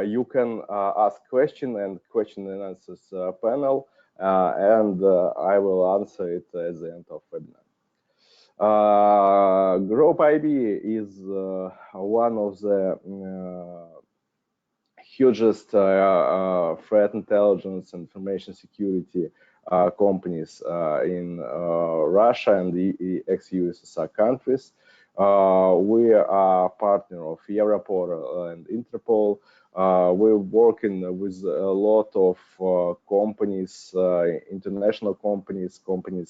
you can ask question and answers panel, and I will answer it at the end of webinar. Group IB is one of the hugest threat intelligence and information security companies in Russia and the ex-USSR countries. We are partner of Europol and Interpol. We're working with a lot of companies, international companies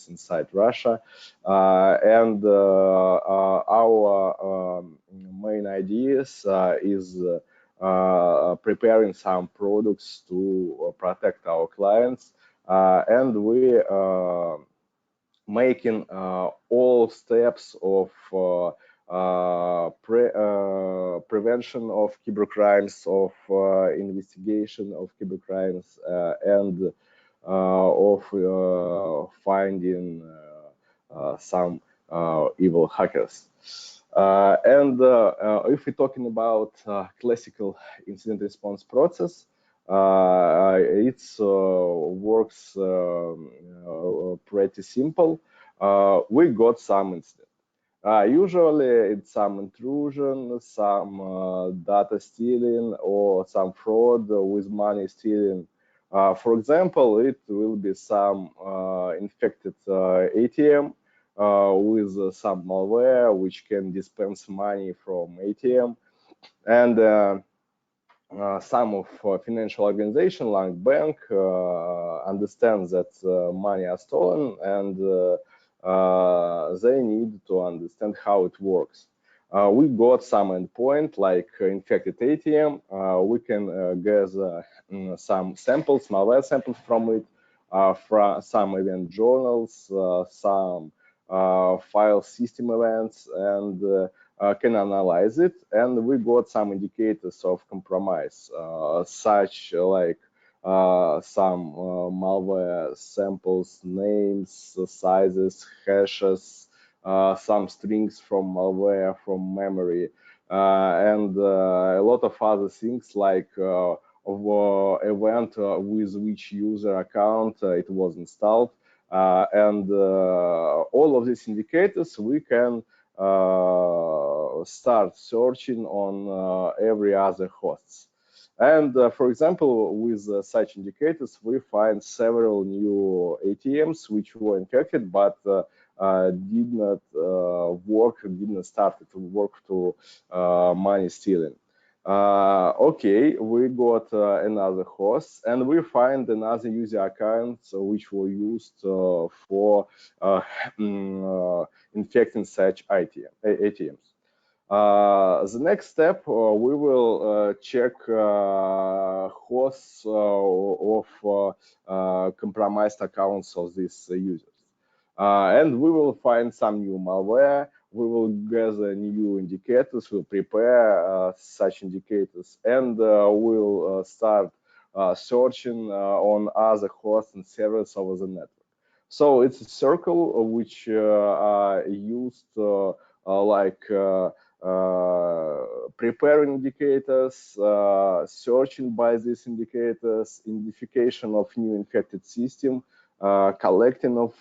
inside Russia, and our main ideas is preparing some products to protect our clients, and we making all steps of prevention of cybercrimes, of investigation of cybercrimes, and of finding some evil hackers. And if we're talking about classical incident response process, it works pretty simple. We got some incident. Usually it's some intrusion, some data stealing, or some fraud with money stealing. For example, it will be some infected ATM with some malware which can dispense money from ATM, and some of financial organization like bank understands that money are stolen, and they need to understand how it works. We got some endpoint like infected ATM. We can gather some samples, malware samples from it, from some event journals, some file system events, and can analyze it, and we got some indicators of compromise, such like some malware samples, names, sizes, hashes, some strings from malware from memory, and a lot of other things like event with which user account it was installed, and all of these indicators we can start searching on every other hosts. And for example, with such indicators, we find several new ATMs which were infected, but did not didn't start to work to money stealing. Okay, we got another host, and we find another user account which were used for infecting such ATMs. The next step, we will check hosts of compromised accounts of these users. And we will find some new malware. We will gather new indicators, we'll prepare such indicators, and we'll start searching on other hosts and servers over the network. So it's a circle which are used like preparing indicators, searching by these indicators, identification of new infected system, collecting of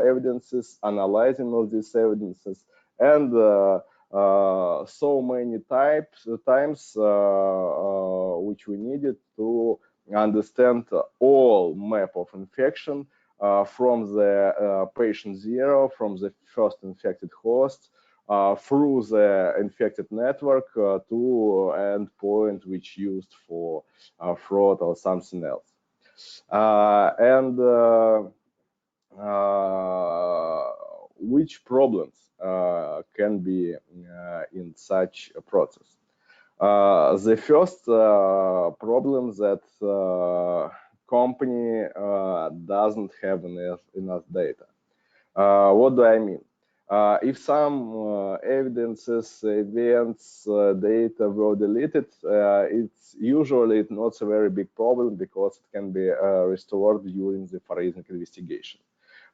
evidences, analyzing of these evidences, and so many times which we needed to understand all map of infection from the patient zero, from the first infected host, through the infected network to endpoint which used for fraud or something else. And which problems can be in such a process? The first problem that company doesn't have enough data. What do I mean? If some evidences, events, data were deleted, it's usually not a very big problem because it can be restored during the forensic investigation.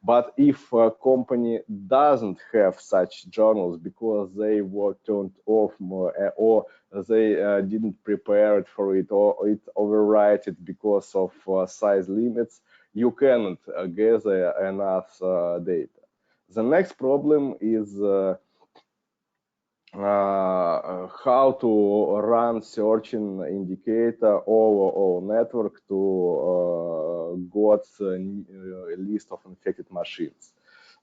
But if a company doesn't have such journals because they were turned off or they didn't prepare it for it, or it overwrite it because of size limits, you cannot gather enough data. The next problem is how to run searching indicator over our network to got a list of infected machines.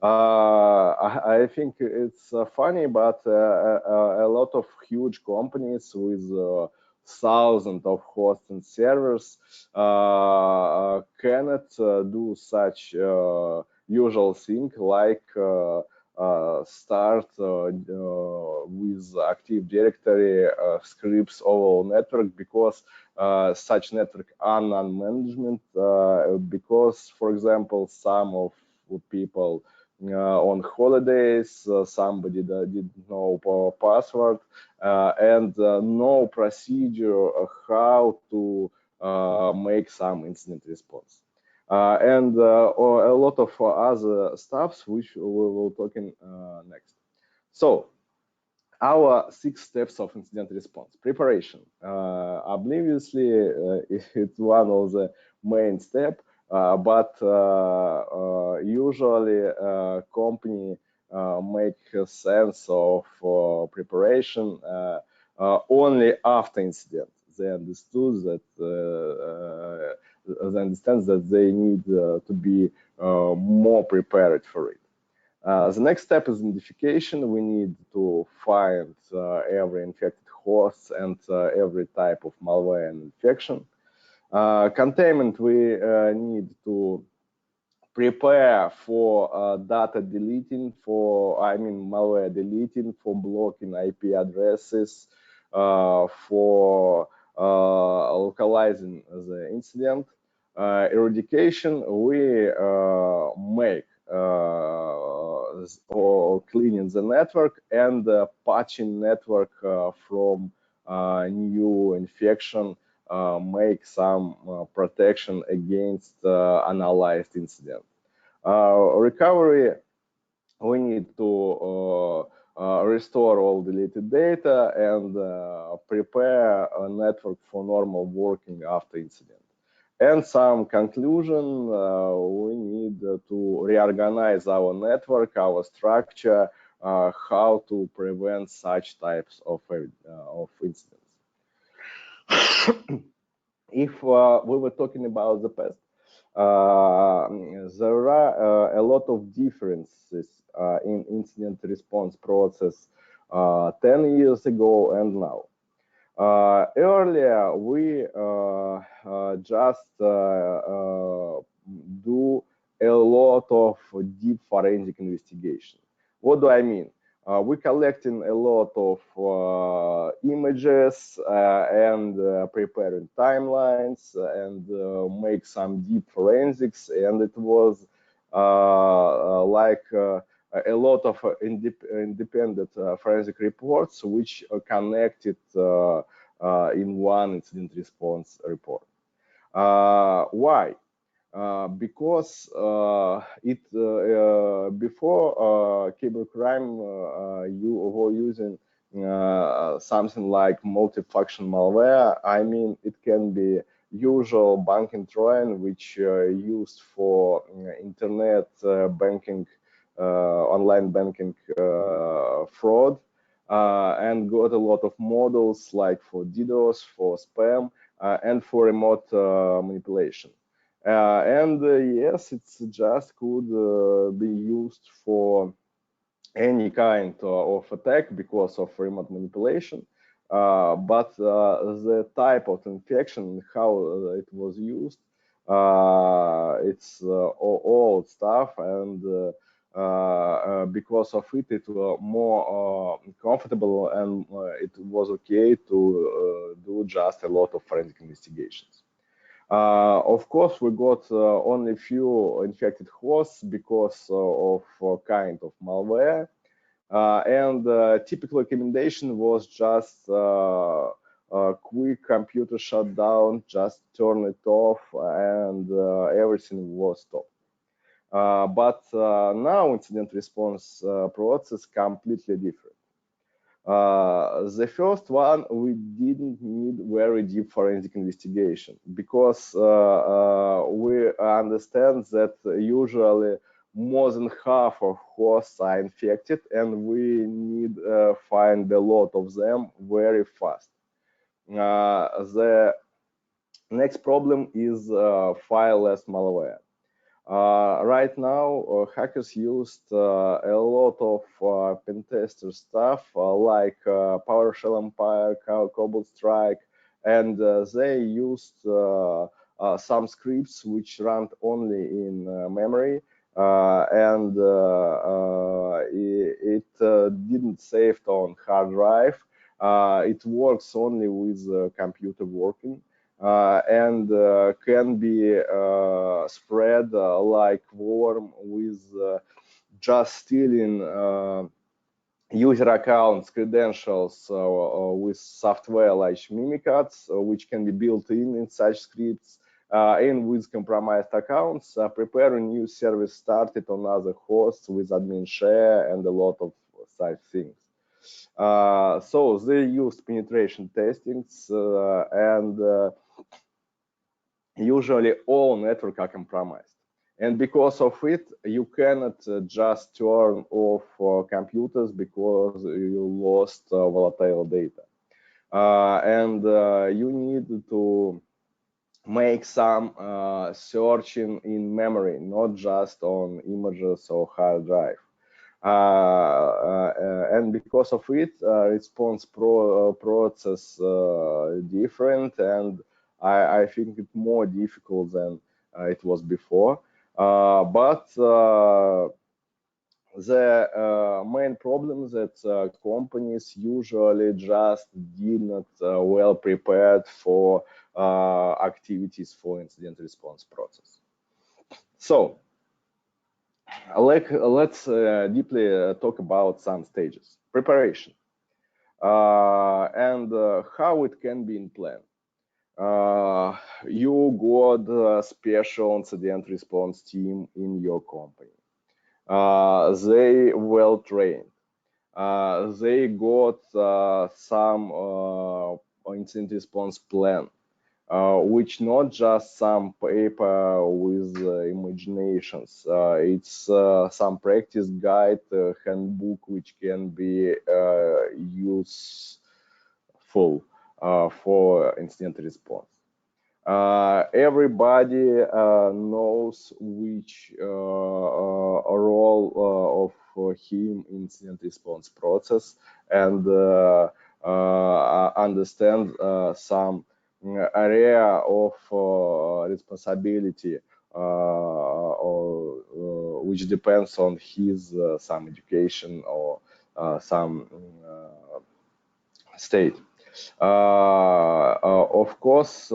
I think it's funny, but a lot of huge companies with thousands of hosts and servers cannot do such usual thing like start with Active Directory scripts over network, because such network are non-management, because, for example, some of people on holidays, somebody didn't know password, and no procedure how to make some incident response. And a lot of other stuffs which we will talking next. So our 6 steps of incident response. Preparation. Obviously, it's one of the main step, but usually company make a sense of preparation only after incident. They understood that they understand that they need to be more prepared for it. The next step is identification. We need to find every infected host and every type of malware and infection. Containment, we need to prepare for data deleting, malware deleting, for blocking IP addresses, for localizing the incident. Eradication, we make or cleaning the network and patching network from new infection, make some protection against analyzed incident. Recovery, we need to restore all deleted data and prepare a network for normal working after incident. And some conclusion, we need to reorganize our network, our structure, how to prevent such types of incidents. If we were talking about the past, there are a lot of differences in incident response process 10 years ago and now. Earlier, we just do a lot of deep forensic investigation. What do I mean? We're collecting a lot of images and preparing timelines and make some deep forensics, and it was like a lot of independent forensic reports which are connected in one incident response report. Why? Because before cybercrime, you were using something like multifunction malware. I mean, it can be usual banking Trojan, which used for internet banking, online banking fraud, and got a lot of models like for DDoS, for spam, and for remote manipulation. Yes, it's just could be used for any kind of attack because of remote manipulation. But the type of infection, how it was used, it's old stuff, and because of it, it was more comfortable, and it was okay to do just a lot of forensic investigations. Of course, we got only few infected hosts because of kind of malware, and typical recommendation was just a quick computer shutdown, just turn it off, and everything was stopped. But now incident response process completely different. The first one, we didn't need very deep forensic investigation because we understand that usually more than half of hosts are infected, and we need find a lot of them very fast. The next problem is fileless malware. Right now, hackers used a lot of pen tester stuff like PowerShell Empire, Cobalt Strike, and they used some scripts which run only in memory, and it didn't save on hard drive. It works only with computer working. And can be spread like worm with just stealing user accounts, credentials with software like Mimikatz, which can be built in such scripts, and with compromised accounts, prepare a new service started on other hosts with admin share and a lot of such things. So they used penetration testings and usually all networks are compromised. And because of it, you cannot just turn off computers because you lost volatile data. And you need to make some searching in memory, not just on images or hard drive. And because of it, response process different, and I think it's more difficult than it was before. But the main problem that companies usually just did not well prepared for activities for incident response process. So let's deeply talk about some stages. Preparation and how it can be in plan. You got a special incident response team in your company. They well trained. They got some incident response plan, which not just some paper with imaginations. It's some practice guide, handbook, which can be useful for incident response. Everybody knows which role of him in incident response process, and understand some area of responsibility which depends on his some education or some state. Of course,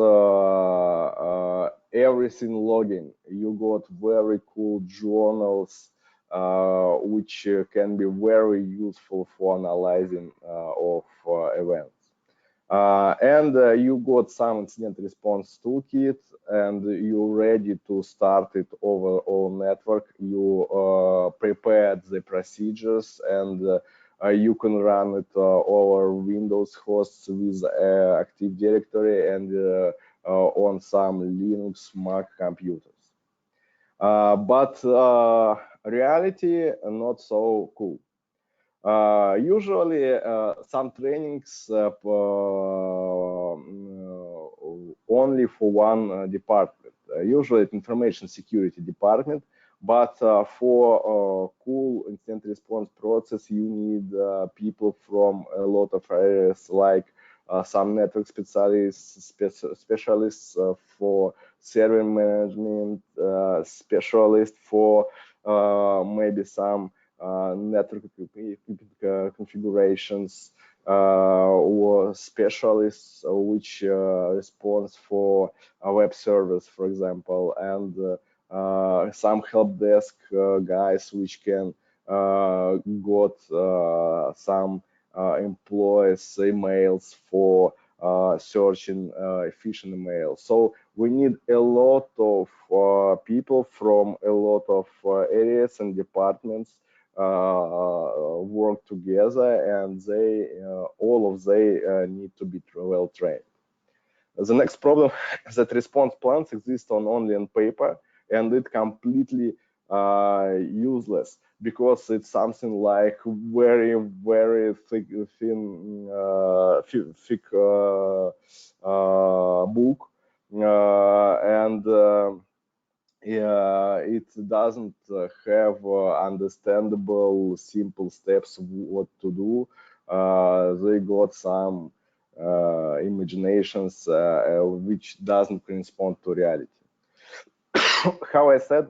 everything logging. You got very cool journals which can be very useful for analyzing of events. And you got some incident response toolkit, and you're ready to start it over all network. You prepared the procedures, and you can run it over Windows hosts with Active Directory and on some Linux Mac computers. But reality, not so cool. Usually, some trainings only for one department. Usually, it's information security department. But for cool incident response process, you need people from a lot of areas, like some network specialists, for server management, specialists for maybe some network configurations, or specialists which responds for a web service, for example, and some help desk guys which can got some employees emails for searching phishing email. So we need a lot of people from a lot of areas and departments work together, and they all of they need to be well trained. The next problem is that response plans exist only on paper, and it completely useless because it's something like very thick book, and yeah, it doesn't have understandable simple steps what to do. They got some imaginations which doesn't correspond to reality. How I said,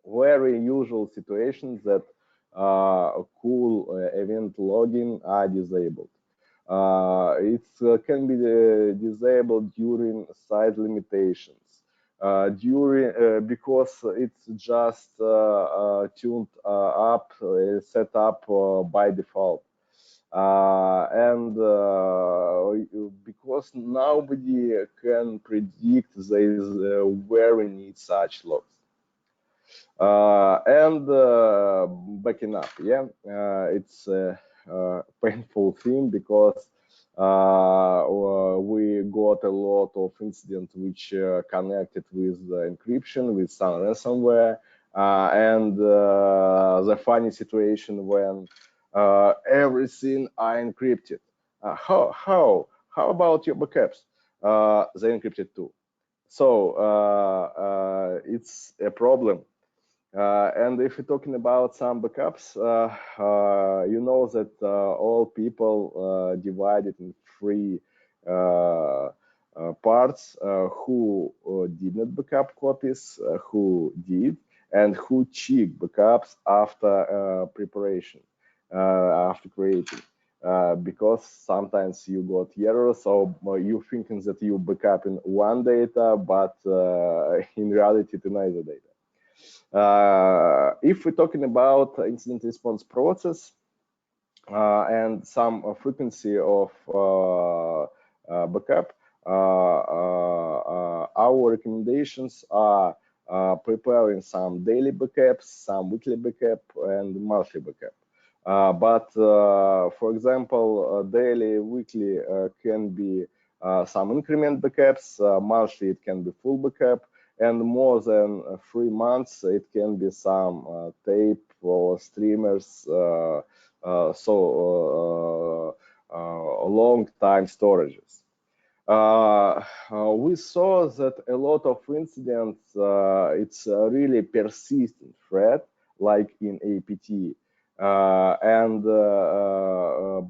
very usual situations that cool event logging are disabled. It can be disabled during site limitations, because it's just tuned up, set up by default. And because nobody can predict this where we need such logs. And backing up, yeah, it's a painful thing because we got a lot of incidents which connected with encryption, with some ransomware, and the funny situation when everything are encrypted. How about your backups? They encrypted too. So it's a problem. And if you're talking about some backups, you know that all people divided in three parts: who did not backup copies, who did, and who checked backups after preparation, after creating. Because sometimes you got errors, so you thinking that you backup in one data, but in reality it's another data. If we're talking about incident response process and some frequency of backup, our recommendations are preparing some daily backups, some weekly backup, and monthly backup. But for example, daily, weekly can be some increment backups, monthly it can be full backup, and more than 3 months it can be some tape or streamers, long time storages. We saw that a lot of incidents, it's a really persistent threat, like in APT. And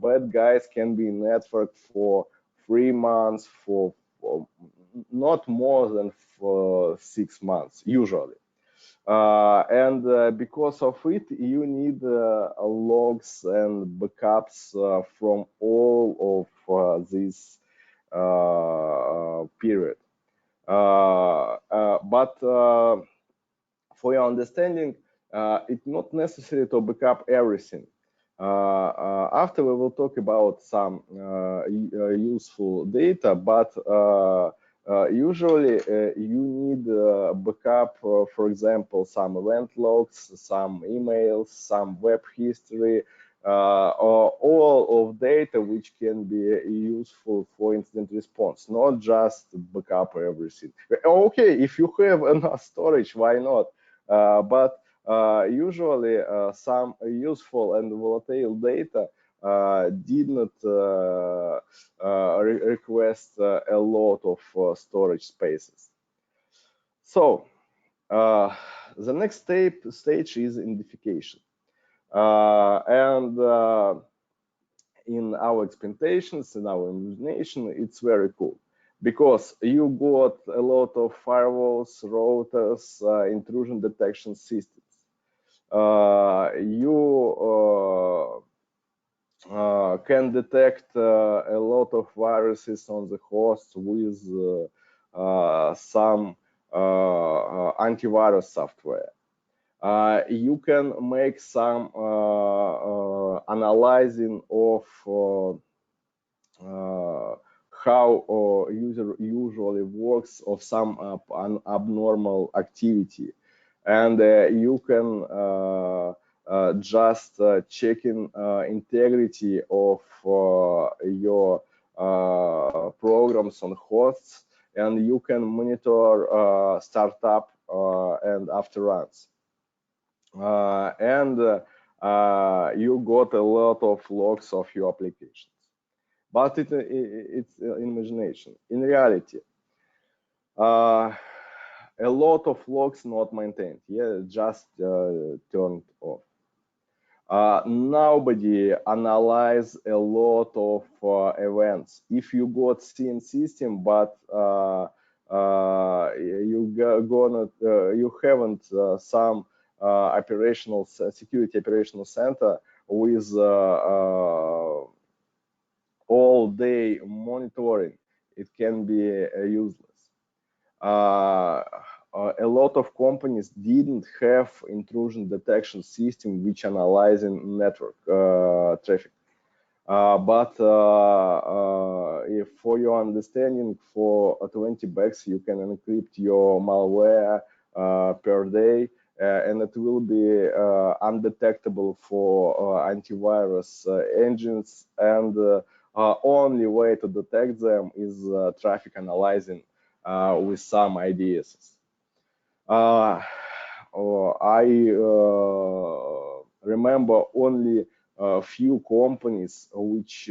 bad guys can be networked for 3 months, for not more than for 6 months, usually. And because of it, you need logs and backups from all of this period. But for your understanding, it's not necessary to backup everything. After we will talk about some useful data, but usually you need backup, for example, some event logs, some emails, some web history, or all of data which can be useful for incident response, not just backup everything. Okay, if you have enough storage, why not? But usually some useful and volatile data did not request a lot of storage spaces. So the next stage is identification. And in our expectations, in our imagination, it's very cool, because you got a lot of firewalls, routers, intrusion detection systems. You can detect a lot of viruses on the host with some antivirus software. You can make some analyzing of how user usually works of some abnormal activity, and you can just checking integrity of your programs on hosts, and you can monitor startup and after runs. And you got a lot of logs of your applications. But it's imagination. In reality, a lot of logs not maintained. Yeah, just turned off. Nobody analyze a lot of events. If you got scene system, but you haven't some operational security operational center with all day monitoring, it can be useless. A lot of companies didn't have intrusion detection system which analyzing network traffic. But if for your understanding, for 20 bucks, you can encrypt your malware per day, and it will be undetectable for antivirus engines, and only way to detect them is traffic analyzing with some IDS. I remember only a few companies which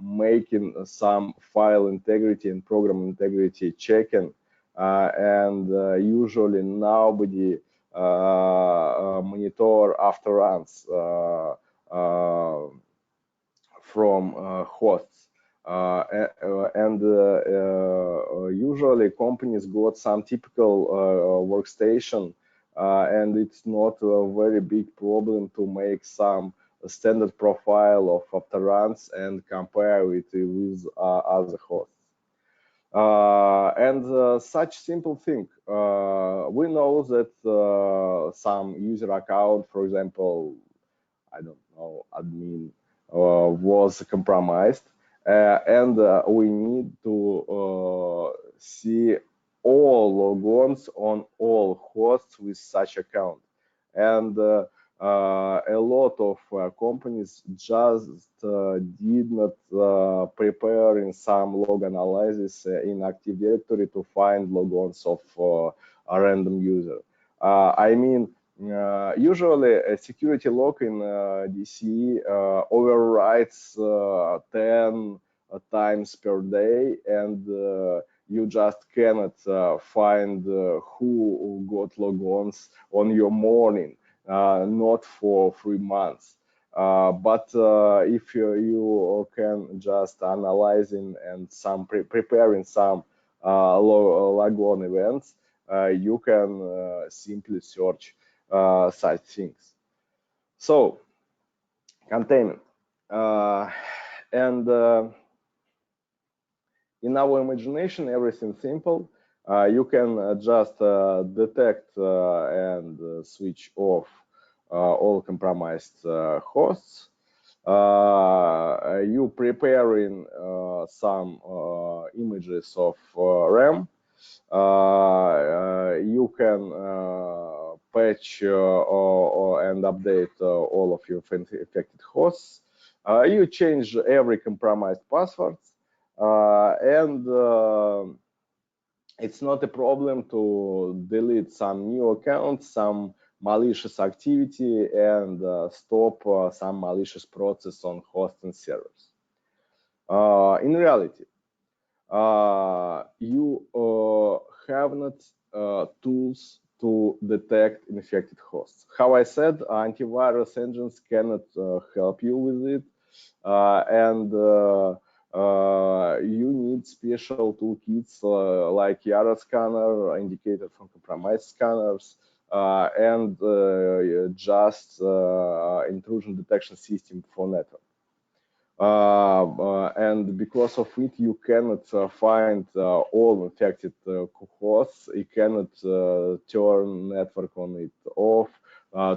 making some file integrity and program integrity checking, and usually nobody monitor after runs from hosts. And usually companies got some typical workstation, and it's not a very big problem to make some standard profile of after runs and compare it with other hosts. And such simple thing, we know that some user account, for example, I don't know, admin was compromised, and we need to see all logons on all hosts with such account. And a lot of companies just did not prepare in some log analysis in Active Directory to find logons of a random user. I mean, usually a security log in DCE overwrites 10 times per day, and you just cannot find who got logons on your morning, not for 3 months. But if you can just analyzing and some preparing some logon events, you can simply search such things. So containment, and in our imagination, everything simple. You can just detect and switch off all compromised hosts. You preparing some images of RAM. You can patch and update all of your affected hosts. You change every compromised passwords, and it's not a problem to delete some new accounts, some malicious activity, and stop some malicious process on hosts and servers. In reality, you have not tools to detect infected hosts. How I said, antivirus engines cannot help you with it, and you need special toolkits like Yara scanner, indicator from compromised scanners, and just intrusion detection system for network. And because of it, you cannot find all infected hosts. You cannot turn network on it off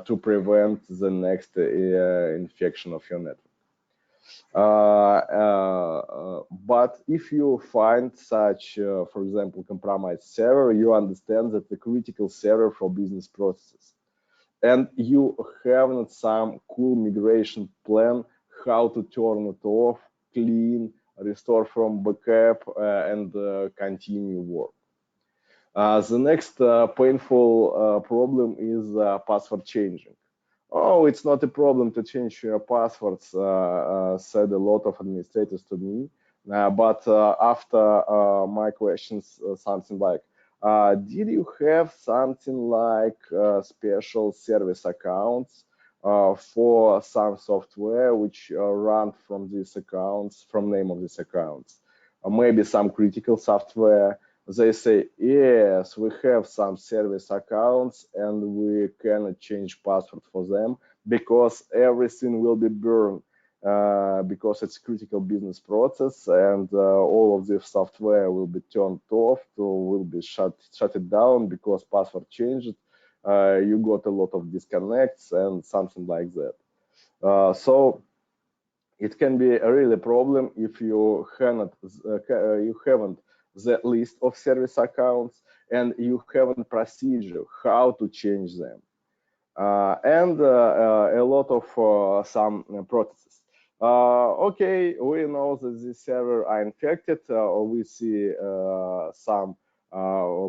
to prevent the next infection of your network. But if you find such, for example, compromised server, you understand that the critical server for business processes, and you have not some cool migration plan how to turn it off, clean, restore from backup, and continue work. The next painful problem is password changing. Oh, it's not a problem to change your passwords, said a lot of administrators to me. But after my questions, something like, did you have something like special service accounts for some software which run from these accounts, from name of these accounts? Maybe some critical software. They say, yes, we have some service accounts and we cannot change password for them because everything will be burned because it's critical business process, and all of this software will be turned off, will be shut it down because password changed. You got a lot of disconnects and something like that. So it can be a really problem if you haven't the list of service accounts and you haven't procedure how to change them, and a lot of some processes. Okay, we know that the server are infected. We see some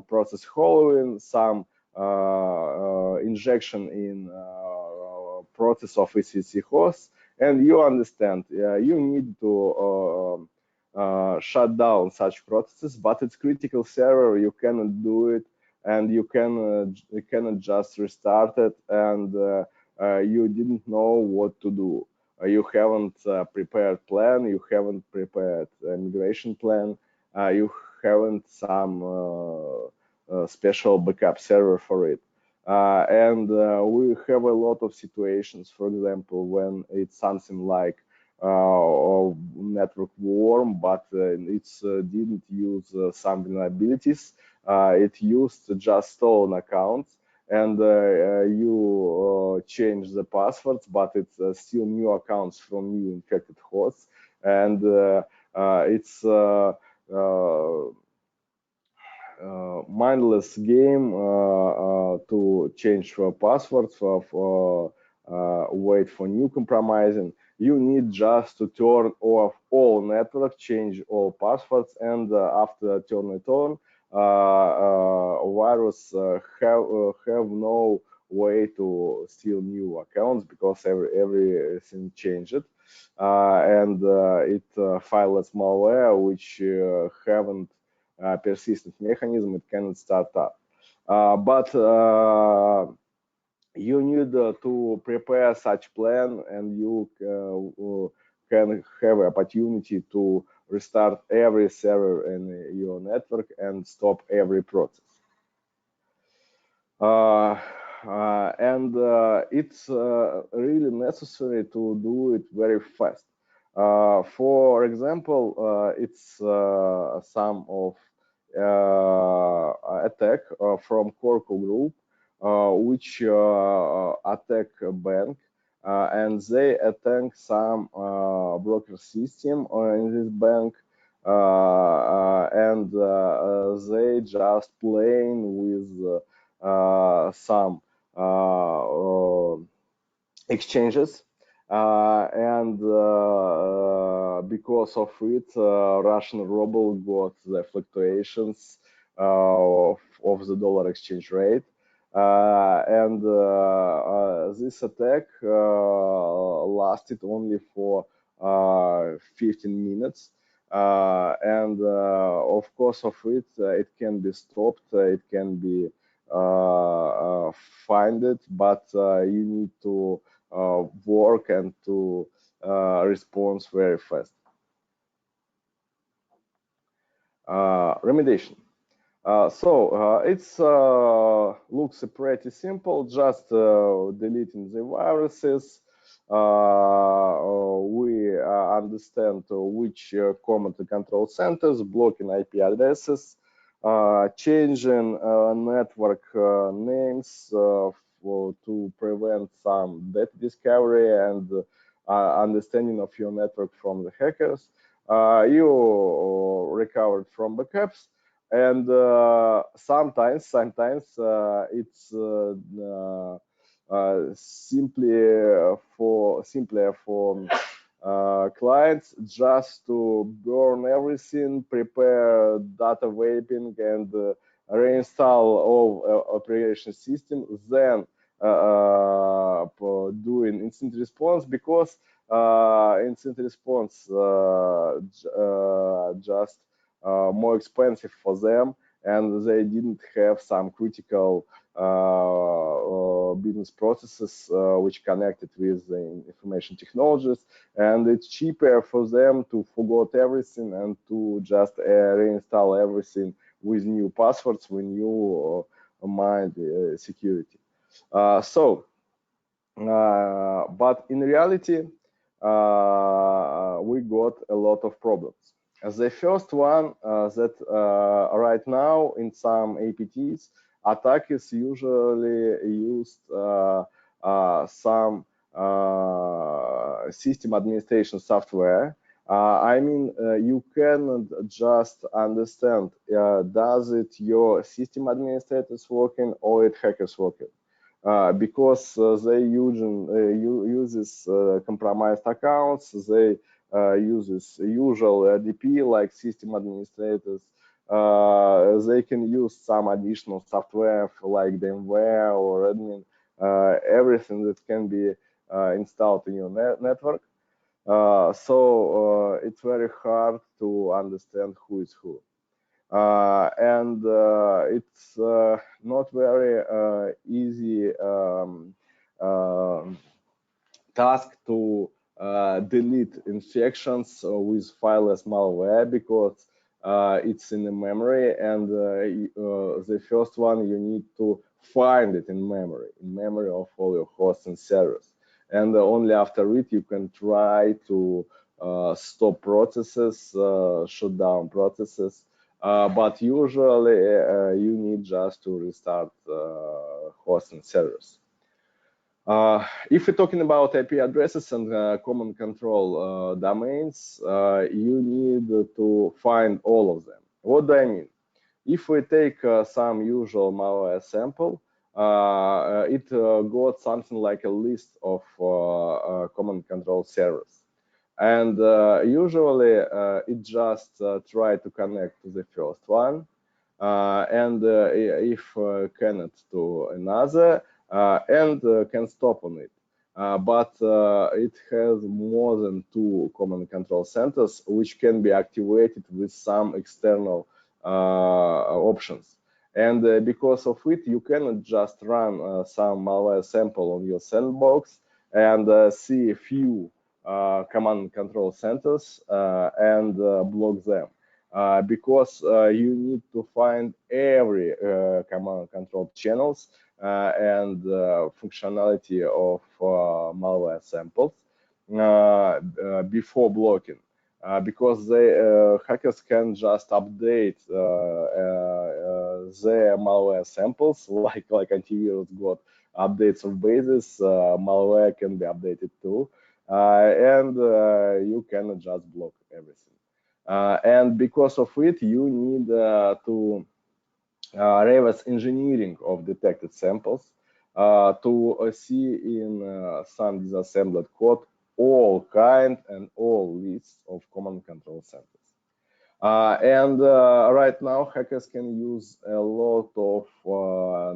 process hollowing, some injection in process of ECC hosts, and you understand you need to shut down such processes, but it's critical server, you cannot do it, and you cannot just restart it, and you didn't know what to do. You haven't prepared plan, you haven't prepared migration plan, you haven't some special backup server for it. And we have a lot of situations, for example, when it's something like network worm, but it didn't use some vulnerabilities. It used just stolen accounts, and you change the passwords, but it's still new accounts from new infected hosts, and it's mindless game to change passwords, wait for new compromising. You need just to turn off all network, change all passwords, and after turn it on, virus have no way to steal new accounts because everything changed, and it fileless malware which haven't persistent mechanism, it cannot start up. But you need to prepare such plan, and you can have opportunity to restart every server in your network and stop every process. And it's really necessary to do it very fast. For example, it's some of attack from Corco Group, which attack a bank, and they attack some broker system in this bank, and they just playing with some exchanges, and because of it, Russian ruble got the fluctuations of the dollar exchange rate, and this attack lasted only for 15 minutes. And of course of it, it can be stopped, it can be find it, but you need to work and to respond very fast. Remediation. So it's looks pretty simple, just deleting the viruses. We understand which command and control centers, blocking IP addresses, changing network names to prevent some data discovery, and understanding of your network from the hackers. You recovered from backups, and sometimes it's simpler for clients just to burn everything, prepare data vaping, and reinstall all operation system, then doing instant response, because instant response just more expensive for them, and they didn't have some critical business processes which connected with the information technologies, and it's cheaper for them to forget everything and to just reinstall everything with new passwords, with new mind security. But in reality, we got a lot of problems. The first one that right now in some APTs, attackers usually used some system administration software. I mean, you cannot just understand, does it your system administrators working or it hackers working? Because they uses compromised accounts, they uses usual DP like system administrators. They can use some additional software like VMware or admin, everything that can be installed in your network. So it's very hard to understand who is who. And it's not very easy task to delete infections with fileless malware, because it's in the memory, and the first one you need to find it in memory of all your hosts and servers, and only after it you can try to stop processes, shut down processes. But usually you need just to restart hosts and servers. If we're talking about IP addresses and command control domains, you need to find all of them. What do I mean? If we take some usual malware sample, it got something like a list of command control servers. And usually it just try to connect to the first one, and if cannot to another, and can stop on it. But it has more than 2 command control centers, which can be activated with some external options. And because of it, you cannot just run some malware sample on your sandbox and see a few command control centers and block them. Because you need to find every command control channels and functionality of malware samples before blocking. Because the hackers can just update their malware samples, like antivirus got updates of bases, malware can be updated too, and you cannot just block everything. And because of it, you need to reverse engineering of detected samples to see in some disassembled code all kind and all lists of command control centers. And right now, hackers can use a lot of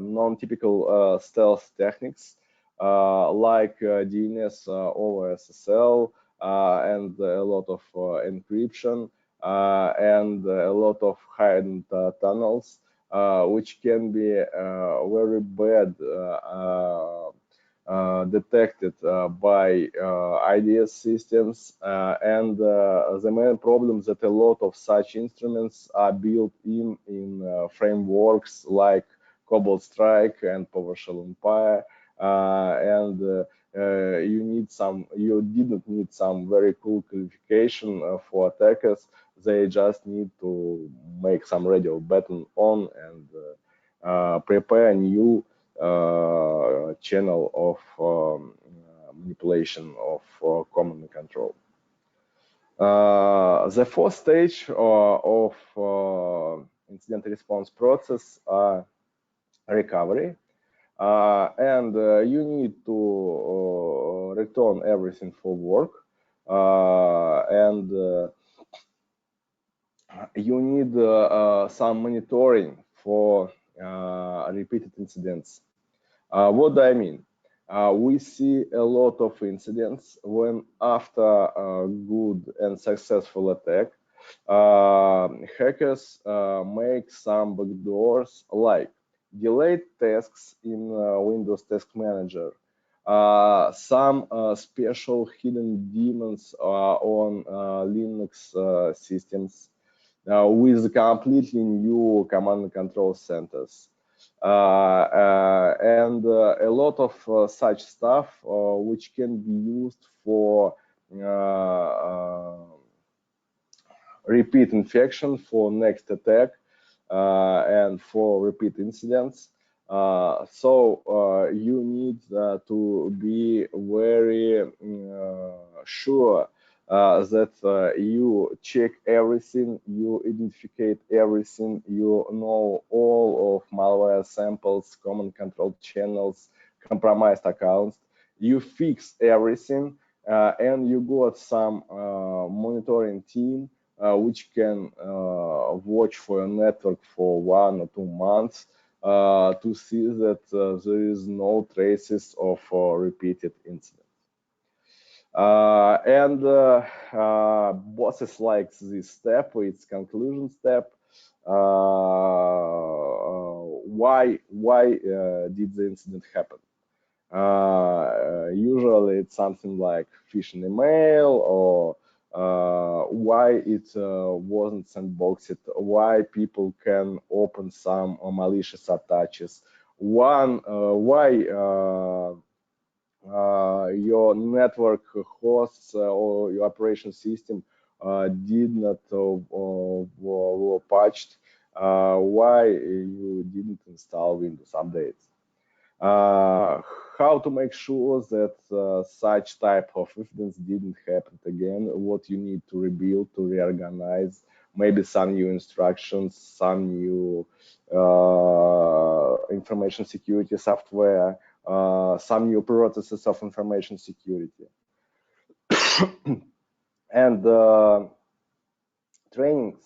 non-typical stealth techniques like DNS over SSL and a lot of encryption and a lot of hidden tunnels, which can be very bad detected by IDS systems, and the main problem is that a lot of such instruments are built in frameworks like Cobalt Strike and PowerShell Empire, and you didn't need some very cool qualification for attackers. They just need to make some radio button on and prepare a new channel of manipulation of command and control. The fourth stage of incident response process recovery, and you need to return everything for work, and you need some monitoring for repeated incidents. What do I mean? We see a lot of incidents when after a good and successful attack, hackers make some backdoors like delayed tasks in Windows Task Manager, some special hidden daemons on Linux systems with completely new command and control centers. And a lot of such stuff which can be used for repeat infection, for next attack, and for repeat incidents. So you need to be very sure that you check everything, you identify everything, you know all of malware samples, command control channels, compromised accounts, you fix everything, and you got some monitoring team which can watch for a network for 1 or 2 months to see that there is no traces of repeated incidents. And bosses like this step, its conclusion step. Why did the incident happen? Usually it's something like phishing email, or why it wasn't sandboxed, why people can open some malicious attaches, why your network hosts or your operation system did not were patched, why you didn't install Windows updates. How to make sure that such type of incidents didn't happen again, what you need to rebuild, to reorganize, maybe some new instructions, some new information security software, some new processes of information security. And trainings.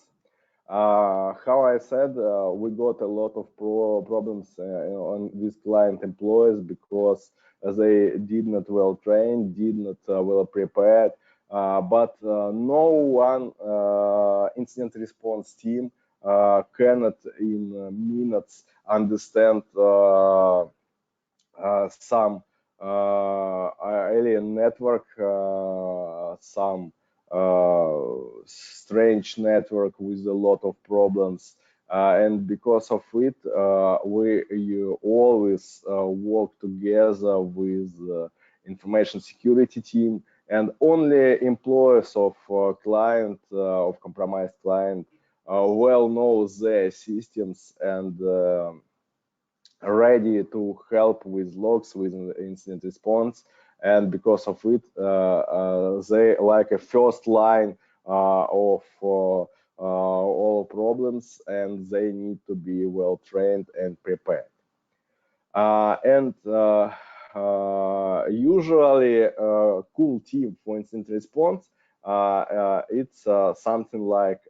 How I said, we got a lot of problems with client employees because they did not well trained, did not well prepared, but no one incident response team cannot in minutes understand some alien network, some strange network with a lot of problems, and because of it we always work together with information security team, and only employees of client, of compromised client, well know their systems and ready to help with logs, with incident response, and because of it they like a first line of all problems, and they need to be well trained and prepared. And usually cool team for incident response, it's something like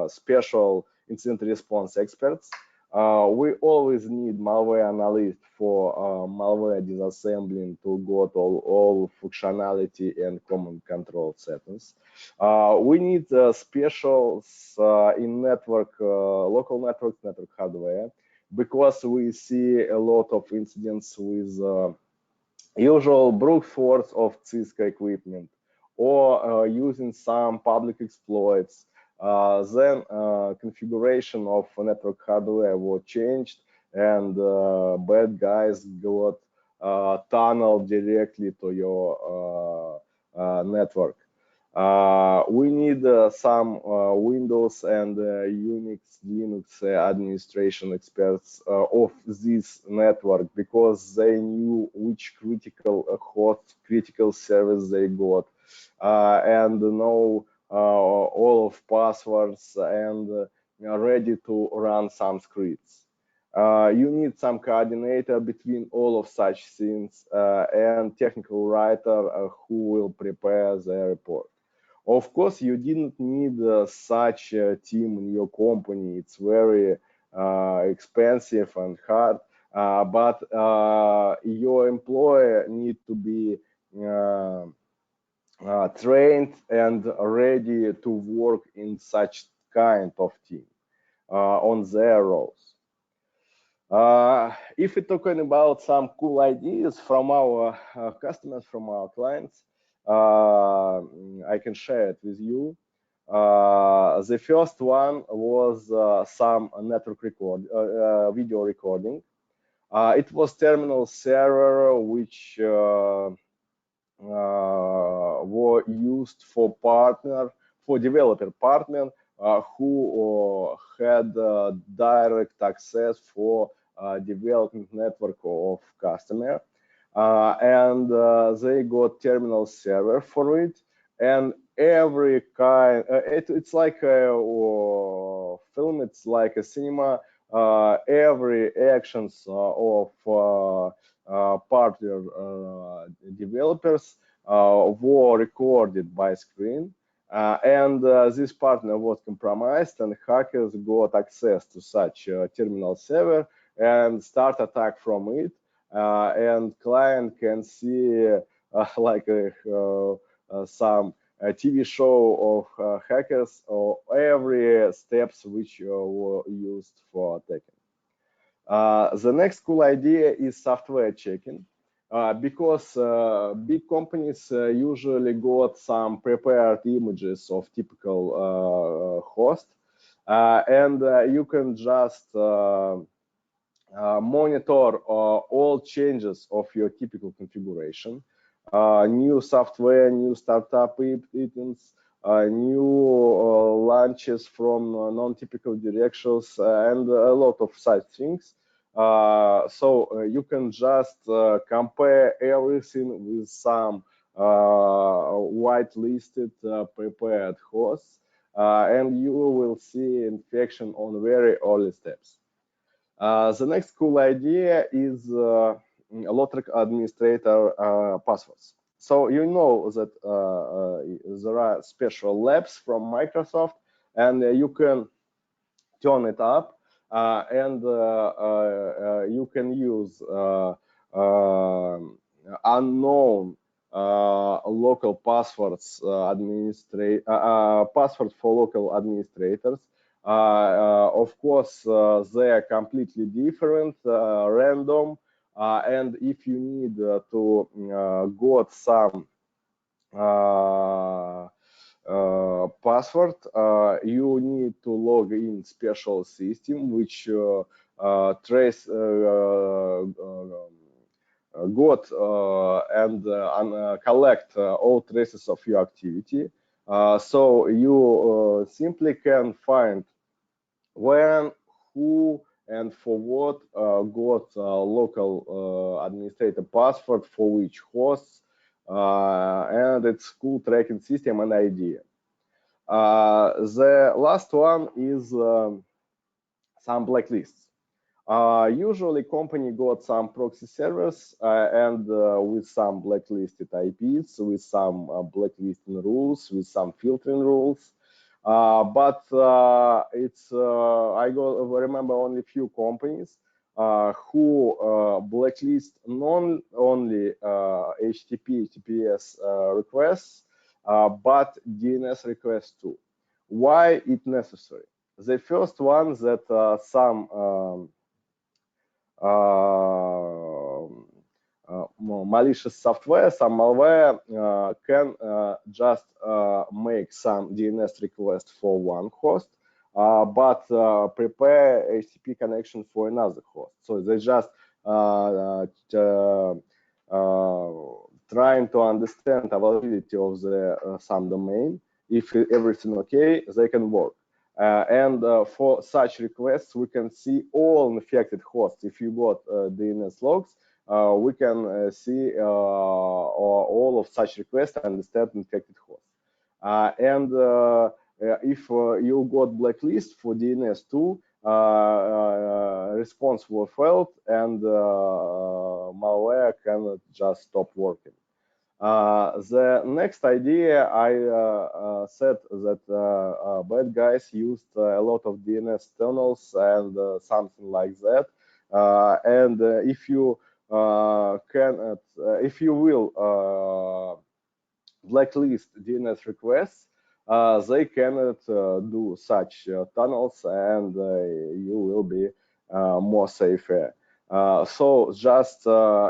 special incident response experts. We always need malware analyst for malware disassembling to get all functionality and command control settings. We need specials in network, local network hardware, because we see a lot of incidents with usual brute force of Cisco equipment, or using some public exploits. Then configuration of network hardware was changed, and bad guys got tunneled directly to your network. We need some Windows and Unix, Linux administration experts of this network, because they knew which critical host, critical service they got, and know all of passwords, and ready to run some scripts. You need some coordinator between all of such things, and technical writer who will prepare the report. Of course, you didn't need such a team in your company. It's very expensive and hard, but your employee need to be trained and ready to work in such kind of team on their roles. If we're talking about some cool ideas from our customers, from our clients, I can share it with you. The first one was some network video recording. It was terminal server which were used for developer partner who had direct access for development network of customer, and they got terminal server for it, and every kind it's like a film, it's like a cinema. Every actions of partner developers were recorded by screen, and this partner was compromised, and hackers got access to such terminal server and start attack from it, and client can see like some TV show of hackers or every steps which were used for attacking. The next cool idea is software checking, because big companies usually got some prepared images of typical host, and you can just monitor all changes of your typical configuration, new software, new startup items, new launches from non-typical directions, and a lot of such things. So you can just compare everything with some whitelisted prepared hosts, and you will see infection on very early steps. The next cool idea is Lotrec administrator passwords. So you know that there are special labs from Microsoft, and you can turn it up, and you can use unknown local passwords, password for local administrators. Of course, they are completely different, random, and if you need to got some password, you need to log in special system which trace got and collect all traces of your activity. So you simply can find when, who, and for what got local administrator password for which hosts, and it's cool tracking system and idea. The last one is some blacklists. Usually company got some proxy servers and with some blacklisted IPs, with some blacklisting rules, with some filtering rules. But it's I remember only few companies who blacklist not only HTTP, HTTPS requests, but DNS requests too. Why it necessary? The first one that some malicious software, some malware can just make some DNS request for one host, but prepare HTTP connection for another host. So they just trying to understand availability of the some domain. If everything okay, they can work. And for such requests, we can see all infected hosts. If you got DNS logs, we can see all of such requests and understand infected hosts. And if you got blacklist for DNS2, response will failed and malware cannot just stop working. The next idea, I said that bad guys used a lot of DNS tunnels and something like that. And if you if you will blacklist DNS requests, they cannot do such tunnels, and you will be more safer. So just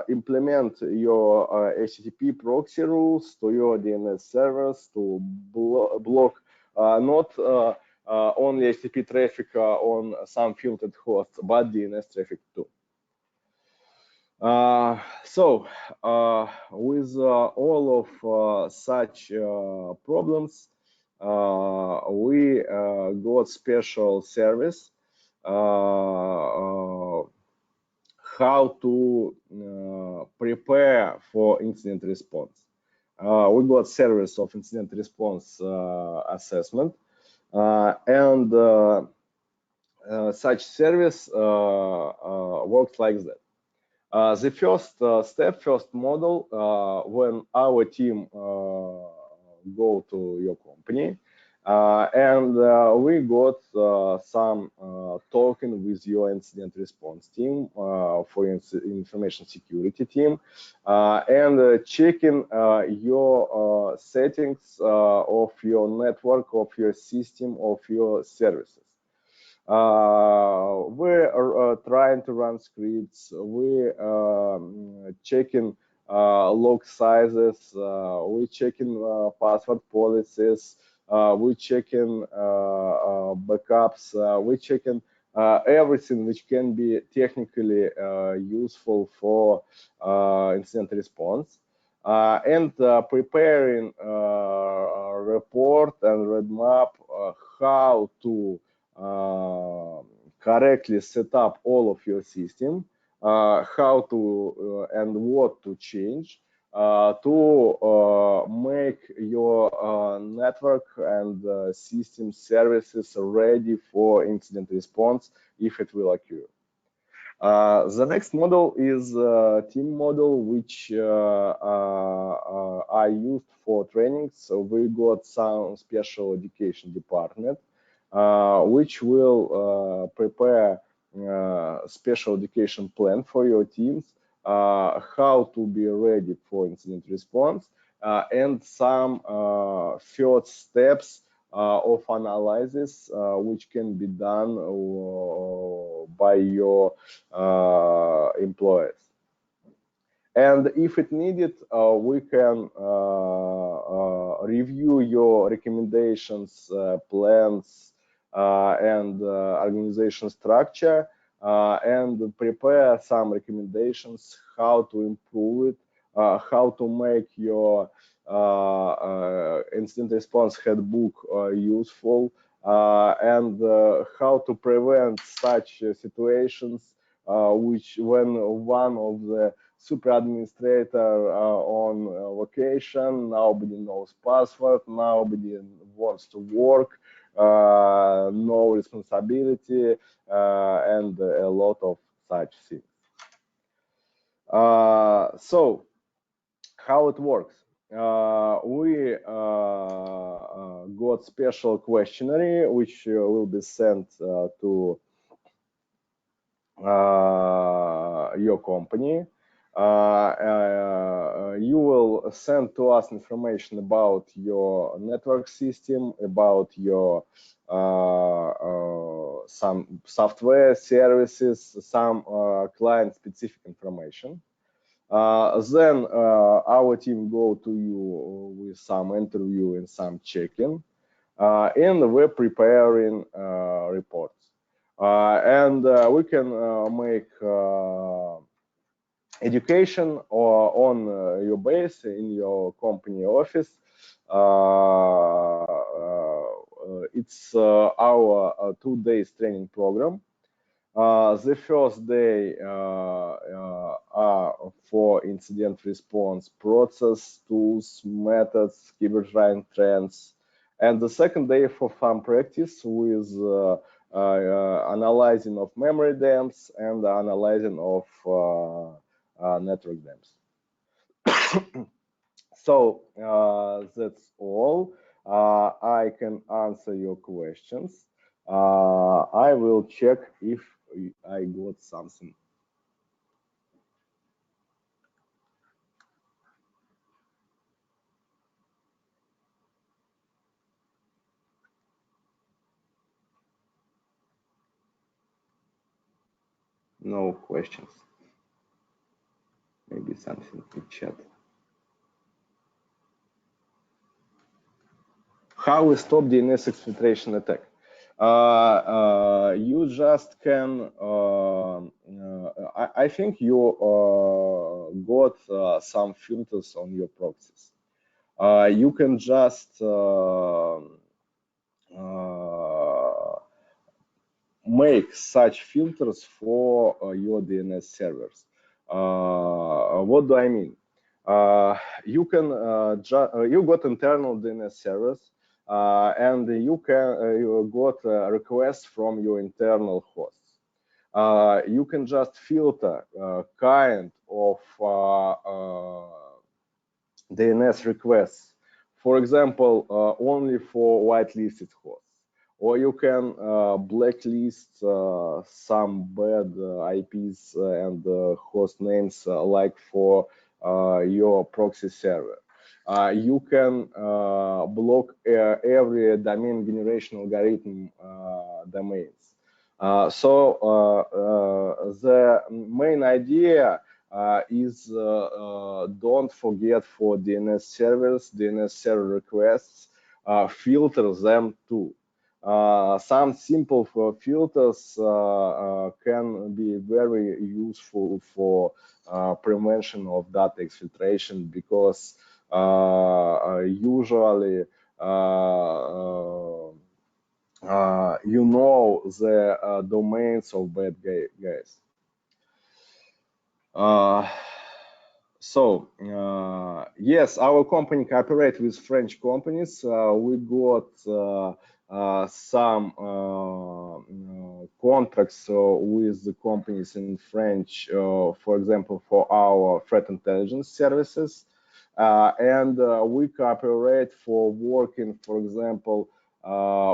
implement your HTTP proxy rules to your DNS servers to block not only HTTP traffic on some filtered hosts, but DNS traffic too. So with all of such problems, we got special service how to prepare for incident response. We got service of incident response assessment, and such service works like that. The first step, first model, when our team go to your company, and we got some talking with your incident response team for information security team, and checking your settings of your network, of your system, of your services. We're trying to run scripts. We're checking log sizes. We're checking password policies. We're checking backups. We're checking everything which can be technically useful for incident response. And preparing a report and roadmap how to correctly set up all of your system, how to and what to change to make your network and system services ready for incident response if it will occur. The next model is team model, which I used for training. So we got some special education department which will prepare special education plan for your teams, how to be ready for incident response, and some first steps of analysis which can be done by your employees. And if it needed, we can review your recommendations, plans, and organization structure, and prepare some recommendations how to improve it, how to make your incident response handbook useful, and how to prevent such situations which when one of the super administrator on vacation, nobody knows password, nobody wants to work, no responsibility, and a lot of such things. So how it works? We got special questionnaire which will be sent to your company. You will send to us information about your network system, about your some software services, some client-specific information. Then our team go to you with some interview and some check-in, and we're preparing reports. And we can make education or on your base in your company office. It's our 2 days training program. The first day are for incident response process, tools, methods, cybercrime trends, and the second day for fun practice with analyzing of memory dumps and analyzing of network dumps. So that's all. I can answer your questions. I will check if I got something. No questions. Maybe something in chat. How we stop DNS exfiltration attack? You just can. I think you got some filters on your proxies. You can just make such filters for your DNS servers. What do I mean? You can you got internal DNS servers, and you got requests from your internal hosts. You can just filter kind of DNS requests, for example, only for whitelisted hosts. Or you can blacklist some bad IPs and host names like for your proxy server. You can block every domain generation algorithm domains. So the main idea is don't forget for DNS servers, DNS server requests, filter them too. Some simple filters can be very useful for prevention of data exfiltration, because usually you know the domains of bad guys. So yes, our company cooperates with French companies. We got some contracts with the companies in French, for example, for our threat intelligence services, and we cooperate for working, for example,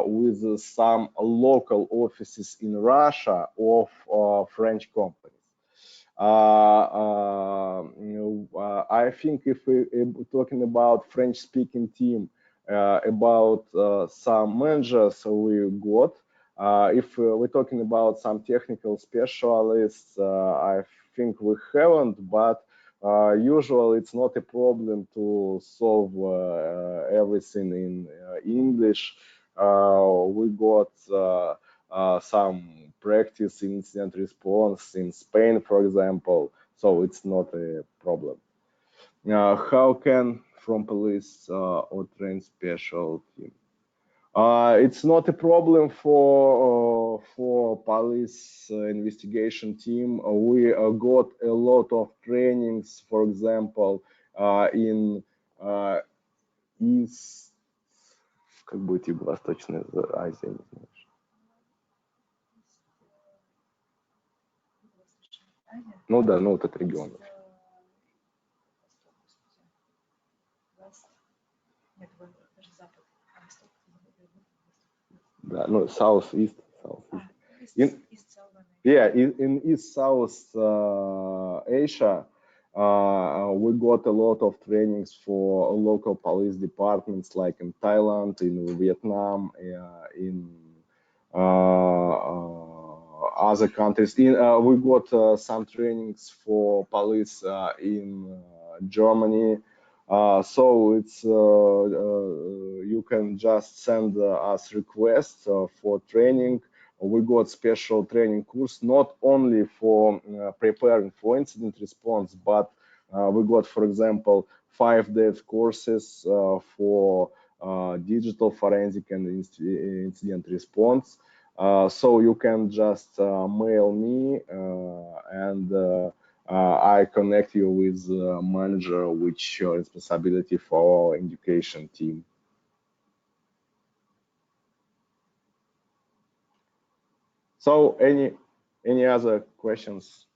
with some local offices in Russia of French companies. I think if we're talking about French-speaking team, about some managers we got, if we're talking about some technical specialists, I think we haven't, but usually it's not a problem to solve everything in English. We got some practice in incident response in Spain, for example, so it's not a problem. How can from police or train special team? It's not a problem for police investigation team. We got a lot of trainings, for example, in East, как будет Юго-Восточная Азия, не знаю. Ну да, ну вот этот регион. Да, ну Southeast. Yeah, in East South Asia, we got a lot of trainings for local police departments, like in Thailand, in Vietnam, in other countries. We got some trainings for police in Germany. So it's you can just send us requests for training. we got special training course not only for preparing for incident response, but we got, for example, 5-day courses for digital forensic and incident response. So you can just mail me and I connect you with a manager which responsibility for our education team. So any other questions?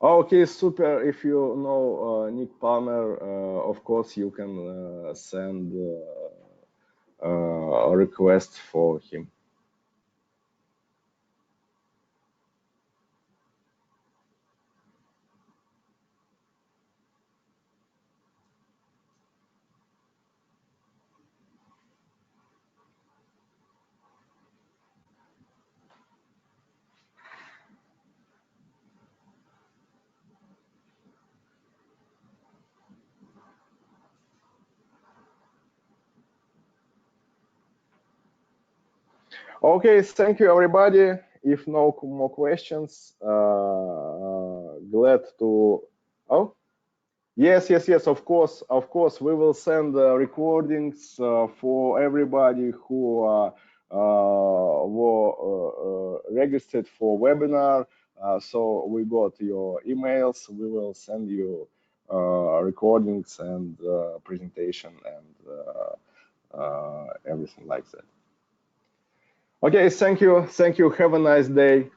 Okay, super. If you know Nick Palmer, of course you can send a request for him. Okay, thank you everybody. If no more questions, glad to. Oh, yes, of course, we will send recordings for everybody who were registered for webinar. So we got your emails. We will send you recordings and presentation and everything like that. Okay, thank you. Have a nice day.